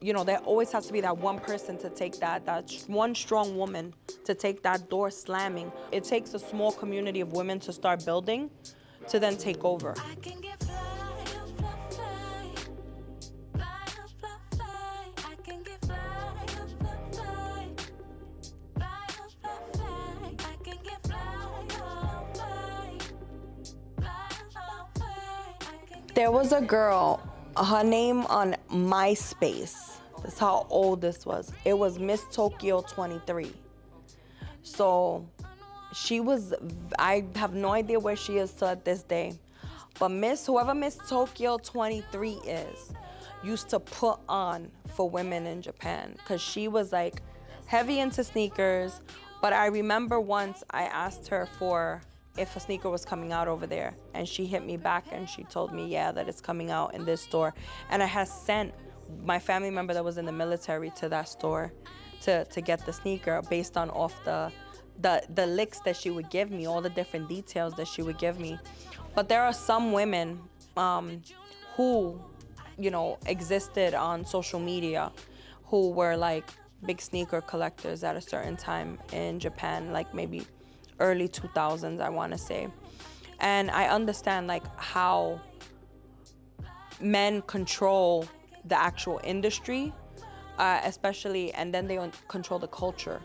there always has to be that one person to take one strong woman to take that door slamming. It takes a small community of women to start building to then take over. I can get fly, fly, fly. Fly, fly, fly. I can get fly, fly, fly. Fly, fly, fly. I can get fly, fly. Fly, fly, fly. There was a girl, her name on MySpace. That's how old this was. It was Miss Tokyo 23. So I have no idea where she is to this day. But whoever Miss Tokyo 23 is, used to put on for women in Japan. Because she was like heavy into sneakers. But I remember once I asked her if a sneaker was coming out over there. And she hit me back and she told me, yeah, that it's coming out in this store. And I had sent my family member that was in the military to that store to get the sneaker based on off the licks that she would give me, all the different details that she would give me. But there are some women who, existed on social media who were like big sneaker collectors at a certain time in Japan, like maybe early 2000s, I want to say. And I understand like how men control the actual industry, especially, and then they control the culture.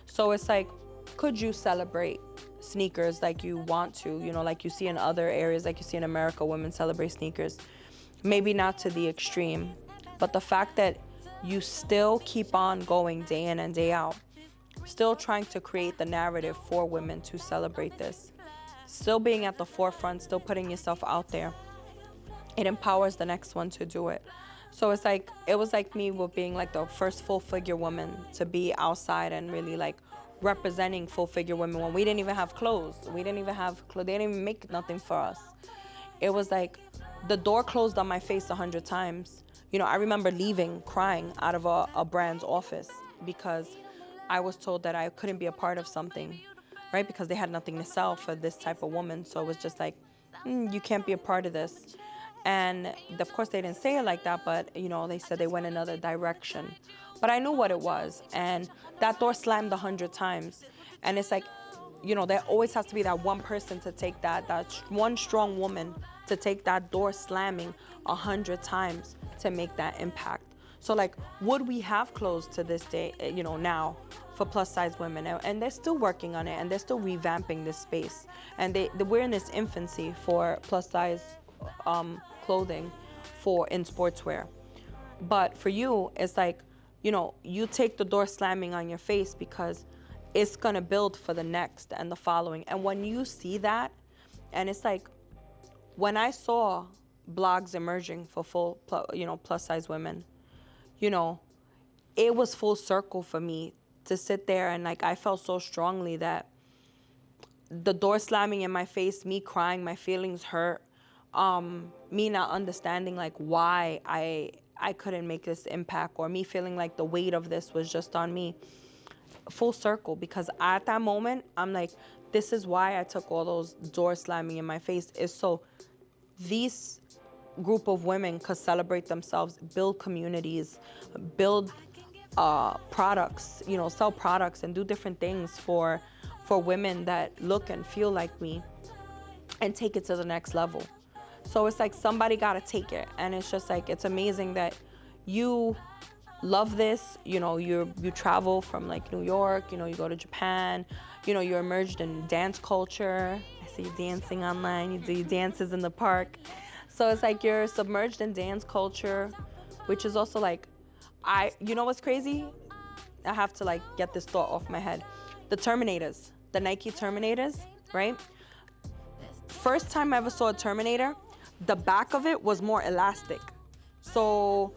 So it's like, could you celebrate sneakers like you want to, like you see in other areas, like you see in America, women celebrate sneakers. Maybe not to the extreme, but the fact that you still keep on going day in and day out, still trying to create the narrative for women to celebrate this, still being at the forefront, still putting yourself out there, it empowers the next one to do it. So it was like me with being like the first full figure woman to be outside and really like representing full figure women when we didn't even have clothes. They didn't even make nothing for us. It was like the door closed on my face 100 times. I remember leaving crying out of a brand's office because I was told that I couldn't be a part of something, right? Because they had nothing to sell for this type of woman. So it was just like, you can't be a part of this. And of course they didn't say it like that, but they said they went another direction. But I knew what it was, and that door slammed 100 times. And it's like, there always has to be that one person to take that one strong woman to take that door slamming 100 times to make that impact. So like, would we have clothes to this day, now for plus size women? And they're still working on it, and they're still revamping this space. And we're in its infancy for plus size clothing in sportswear. But for you, it's like, you take the door slamming on your face because it's gonna build for the next and the following. And when you see that, and it's like, when I saw blogs emerging for full, plus size women, it was full circle for me to sit there and like, I felt so strongly that the door slamming in my face, me crying, my feelings hurt, me not understanding like why I couldn't make this impact, or me feeling like the weight of this was just on me. Full circle, because at that moment, I'm like, this is why I took all those doors slamming in my face, is so these group of women could celebrate themselves, build communities, build products, sell products and do different things for women that look and feel like me, and take it to the next level. So it's like somebody got to take it. And it's just like, it's amazing that you love this. You travel from like New York, you go to Japan, you're immersed in dance culture. I see you dancing online, you do your dances in the park. So it's like you're submerged in dance culture, which is also like, what's crazy? I have to like get this thought off my head. The Terminators, the Nike Terminators, right? First time I ever saw a Terminator, the back of it was more elastic. So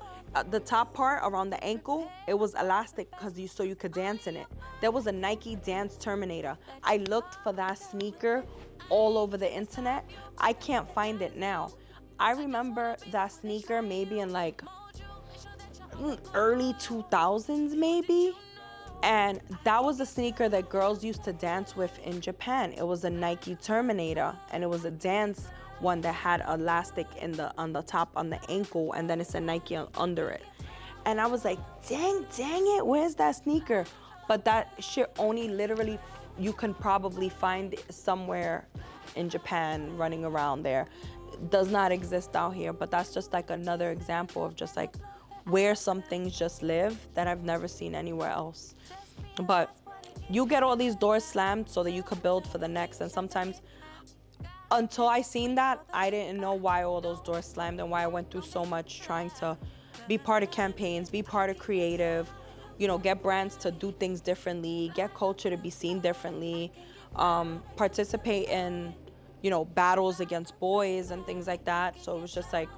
the top part around the ankle, it was elastic so you could dance in it. There was a Nike Dance Terminator. I looked for that sneaker all over the internet. I can't find it now. I remember that sneaker maybe in like early 2000s maybe. And that was a sneaker that girls used to dance with in Japan. It was a Nike Terminator, and it was a dance one that had elastic on the top, on the ankle, and then it's a Nike under it. And I was like, dang it, where's that sneaker? But that shit only literally, you can probably find somewhere in Japan running around there. It does not exist out here, but that's just like another example of just like where some things just live that I've never seen anywhere else. But you get all these doors slammed so that you could build for the next. And sometimes until I seen that, I didn't know why all those doors slammed and why I went through so much trying to be part of campaigns, be part of creative, you know, get brands to do things differently, get culture to be seen differently, participate in, you know, battles against boys and things like that. So it was just like,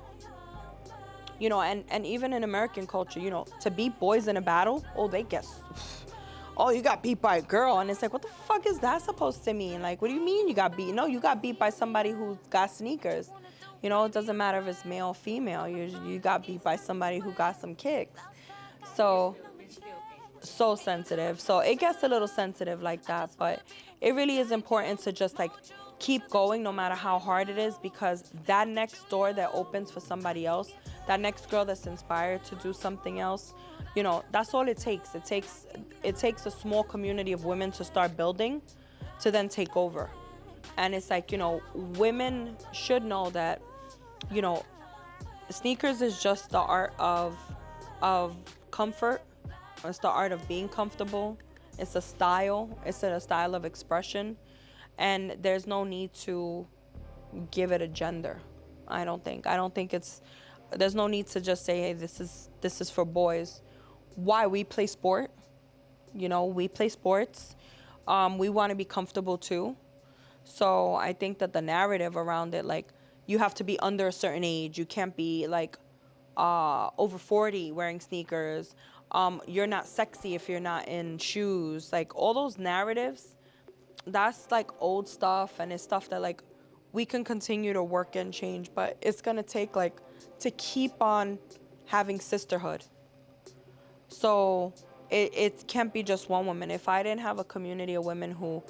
you know, and even in American culture, you know, to beat boys in a battle, oh, they get, oh, you got beat by a girl. And it's like, what the fuck is that supposed to mean? Like, what do you mean you got beat? No, you got beat by somebody who's got sneakers. You know, it doesn't matter if it's male or female. You got beat by somebody who got some kicks. So sensitive. So it gets a little sensitive like that. But it really is important to just like keep going no matter how hard it is, because that next door that opens for somebody else, that next girl that's inspired to do something else, you know, that's all it takes. It takes a small community of women to start building to then take over. And it's like, you know, women should know that, you know, sneakers is just the art of comfort. It's the art of being comfortable. It's a style. It's a style of expression. And there's no need to give it a gender. I don't think there's no need to just say, hey, this is for boys. Why? We play sport. You know, we play sports. We want to be comfortable too. So I think that the narrative around it, like, you have to be under a certain age. You can't be like over 40 wearing sneakers. You're not sexy if you're not in shoes. Like, all those narratives, that's like old stuff, and it's stuff that like we can continue to work and change, but it's gonna take like to keep on having sisterhood. So it can't be just one woman. If I didn't have a community of women who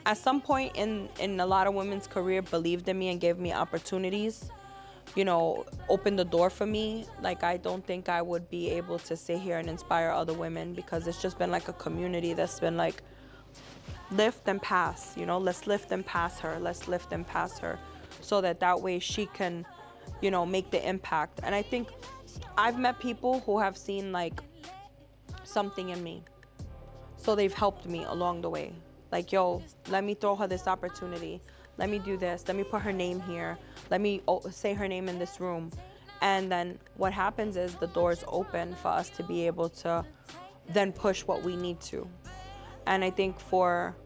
at some point in a lot of women's career believed in me and gave me opportunities, you know, opened the door for me, like, I don't think I would be able to sit here and inspire other women, because it's just been like a community that's been like, lift and pass, you know, let's lift and pass her, so that way she can, you know, make the impact. And I think I've met people who have seen like something in me, so they've helped me along the way. Like, yo, let me throw her this opportunity, let me do this, let me put her name here, let me say her name in this room. And then what happens is the doors open for us to be able to then push what we need to. And I think for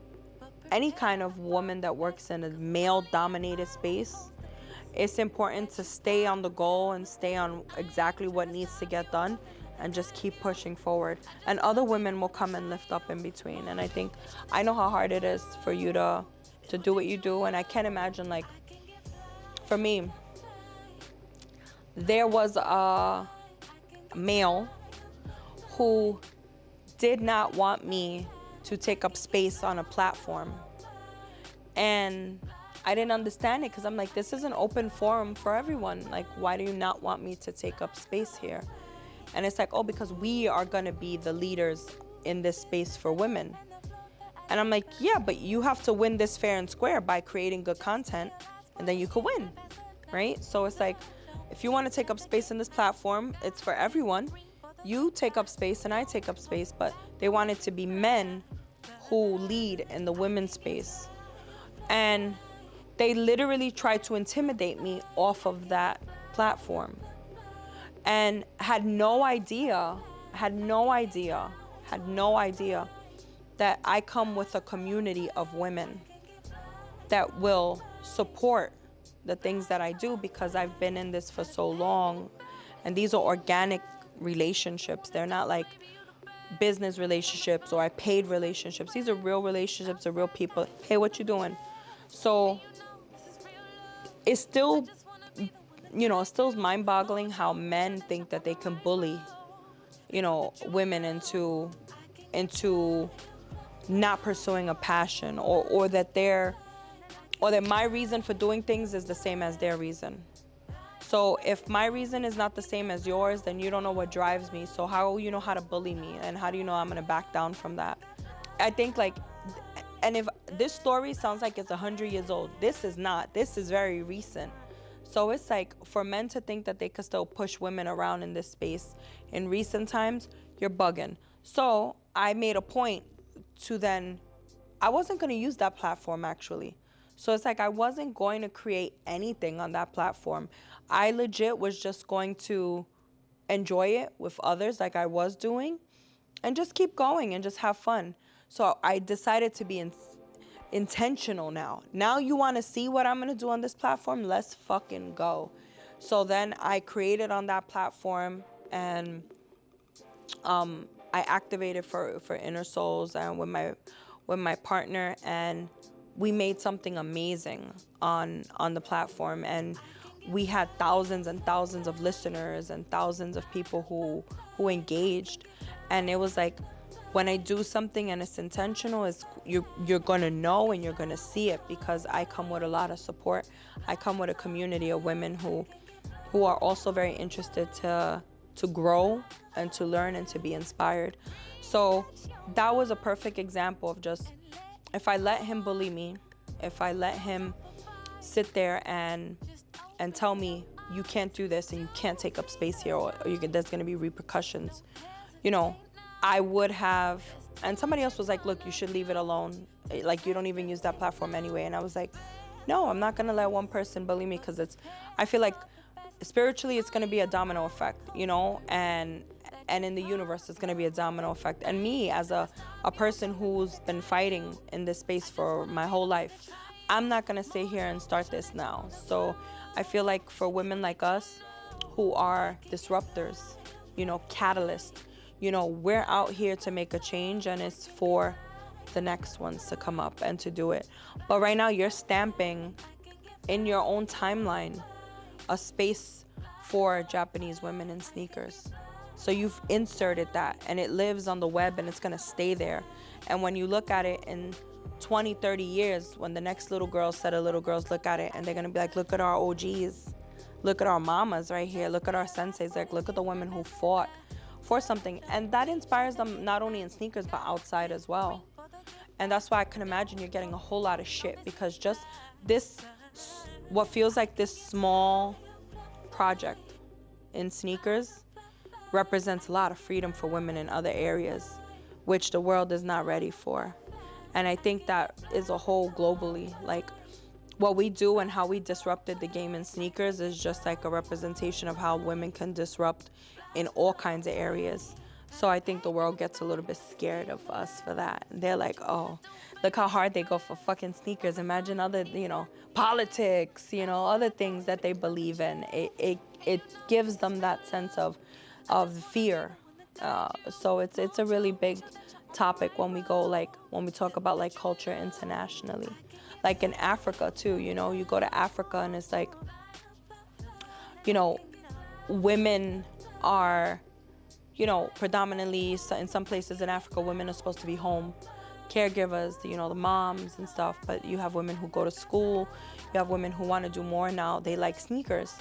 any kind of woman that works in a male-dominated space, it's important to stay on the goal and stay on exactly what needs to get done, and just keep pushing forward. And other women will come and lift up in between. And I think, I know how hard it is for you to do what you do. And I can't imagine, like, for me, there was a male who did not want me to take up space on a platform. And I didn't understand it, because I'm like, this is an open forum for everyone. Like, why do you not want me to take up space here? And it's like, oh, because we are going to be the leaders in this space for women. And I'm like, yeah, but you have to win this fair and square by creating good content, and then you could win, right? So it's like, if you want to take up space in this platform, it's for everyone. You take up space and I take up space, but they wanted to be men who lead in the women's space. And they literally tried to intimidate me off of that platform, and had no idea that I come with a community of women that will support the things that I do, because I've been in this for so long. And these are organic relationships. They're not like business relationships or I paid relationships. These are real relationships of real people. Hey, what you doing? So it's still, you know, it still is mind-boggling how men think that they can bully, you know, women into not pursuing a passion, or that my reason for doing things is the same as their reason. So if my reason is not the same as yours, then you don't know what drives me. So how you know how to bully me, and how do you know I'm gonna back down from that? I think like, and if this story sounds like it's 100 years old, this is not. This is very recent. So it's like, for men to think that they could still push women around in this space in recent times, you're bugging. So I made a point to then, I wasn't going to use that platform actually. So it's like, I wasn't going to create anything on that platform. I legit was just going to enjoy it with others like I was doing, and just keep going and just have fun. So I decided to be intentional now. Now you want to see what I'm going to do on this platform? Let's fucking go. So then I created on that platform, and I activated for Inner Souls and with my partner, and we made something amazing on the platform, and we had thousands and thousands of listeners and thousands of people who engaged. And it was like, when I do something and it's intentional, you're gonna know and you're gonna see it, because I come with a lot of support. I come with a community of women who are also very interested to grow and to learn and to be inspired. So that was a perfect example of just, if I let him bully me, if I let him sit there and tell me, you can't do this and you can't take up space here, or there's gonna be repercussions, I would have, and somebody else was like, look, you should leave it alone. Like, you don't even use that platform anyway. And I was like, no, I'm not gonna let one person bully me, because I feel like spiritually it's gonna be a domino effect, and in the universe it's gonna be a domino effect. And me, as a person who's been fighting in this space for my whole life, I'm not gonna sit here and start this now. So I feel like for women like us who are disruptors, catalysts, we're out here to make a change, and it's for the next ones to come up and to do it. But right now you're stamping in your own timeline a space for Japanese women in sneakers. So you've inserted that, and it lives on the web, and it's gonna stay there. And when you look at it in 20, 30 years, when the next set of little girls look at it, and they're gonna be like, look at our OGs, look at our mamas right here, look at our senseis, like, look at the women who fought for something. And that inspires them not only in sneakers but outside as well. And that's why I can imagine you're getting a whole lot of shit, because just this, what feels like this small project in sneakers, represents a lot of freedom for women in other areas, which the world is not ready for. And I think that is a whole globally, like, what we do and how we disrupted the game in sneakers is just like a representation of how women can disrupt in all kinds of areas. So I think the world gets a little bit scared of us for that. They're like, oh, look how hard they go for fucking sneakers. Imagine other, politics, other things that they believe in. It gives them that sense of fear. So it's a really big topic when we talk about like culture internationally. Like in Africa too, you go to Africa and it's like, women are, predominantly in some places in Africa, women are supposed to be home caregivers, the moms and stuff. But you have women who go to school, you have women who want to do more now. They like sneakers.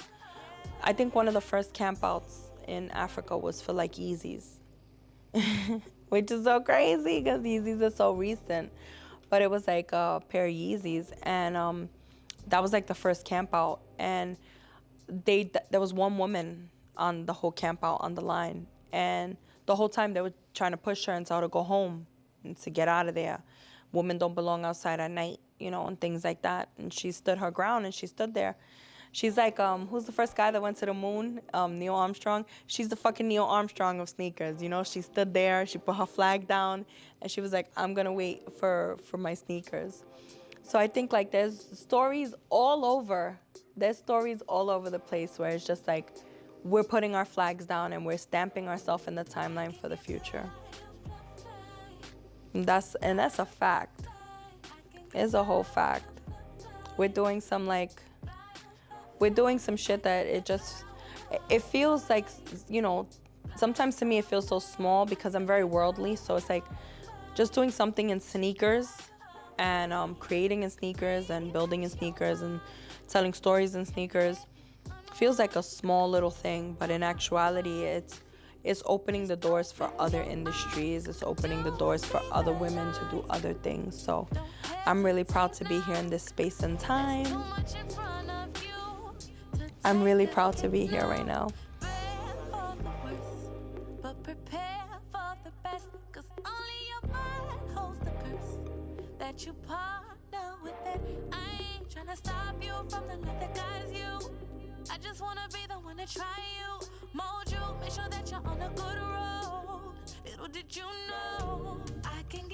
I think one of the first campouts in Africa was for like Yeezys, which is so crazy because Yeezys are so recent. But it was like a pair of Yeezys, and that was like the first camp out. And there was one woman on the whole camp out on the line, and the whole time they were trying to push her and tell her to go home and to get out of there. Women don't belong outside at night, and things like that. And she stood her ground, and she stood there. She's like, who's the first guy that went to the moon? Neil Armstrong. She's the fucking Neil Armstrong of sneakers, She stood there, she put her flag down, and she was like, I'm gonna wait for my sneakers. So I think like there's stories all over. There's stories all over the place where it's just like, we're putting our flags down and we're stamping ourselves in the timeline for the future. And that's a fact. It's a whole fact. We're doing some shit that it feels like, sometimes to me it feels so small because I'm very worldly. So it's like just doing something in sneakers and creating in sneakers and building in sneakers and telling stories in sneakers. feels like a small little thing, but in actuality, it's opening the doors for other industries. It's opening the doors for other women to do other things. So I'm really proud to be here in this space and time. I'm really proud to be here right now. But prepare for the best, 'cause only your mind holds the curse that you partner with it. I ain't tryna stop you from the love that guides you. I just wanna be the one to try you, mold you, make sure that you're on a good road. Little did you know I can